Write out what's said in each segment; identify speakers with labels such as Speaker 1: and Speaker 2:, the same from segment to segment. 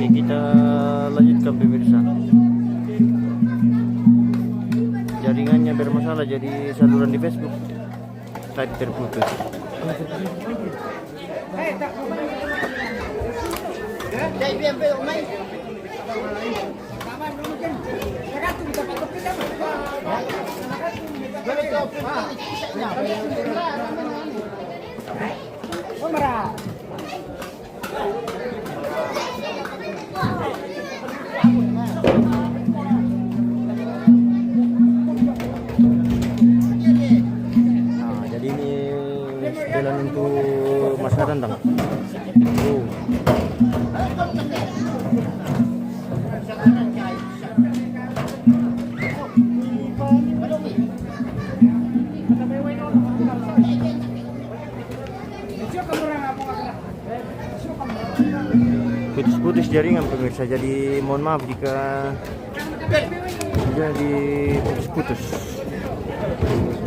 Speaker 1: kita lanjutkan pemirsa. Jaringannya bermasalah, jadi saluran di Facebook tadi terputus. Nah, jadi ini jalan untuk Mas Randang. Oh. Putus-putus jaringan pemirsa, jadi mohon maaf jika jadi putus-putus.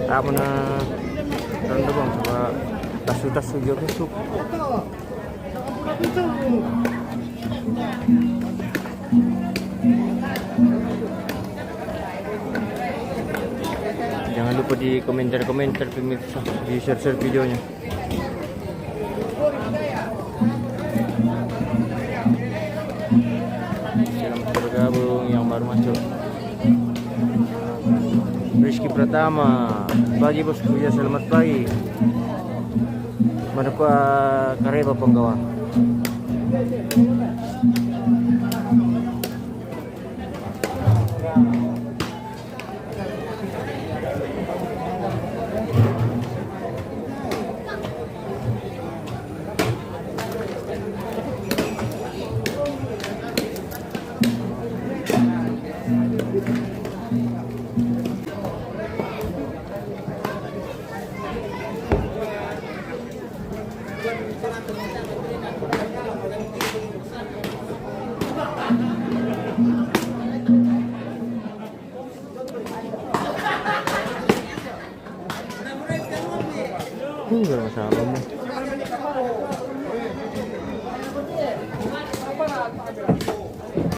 Speaker 1: Tak pernah rendah bang, coba tasu-tasu juga besok. Jangan lupa di komentar-komentar pemirsa, di share-share videonya. Selamat bergabung yang baru masuk. Rizky Pratama, pagi bosku, ya selamat pagi. Mana Pak Kareba penggawa? Enggak masalah mu.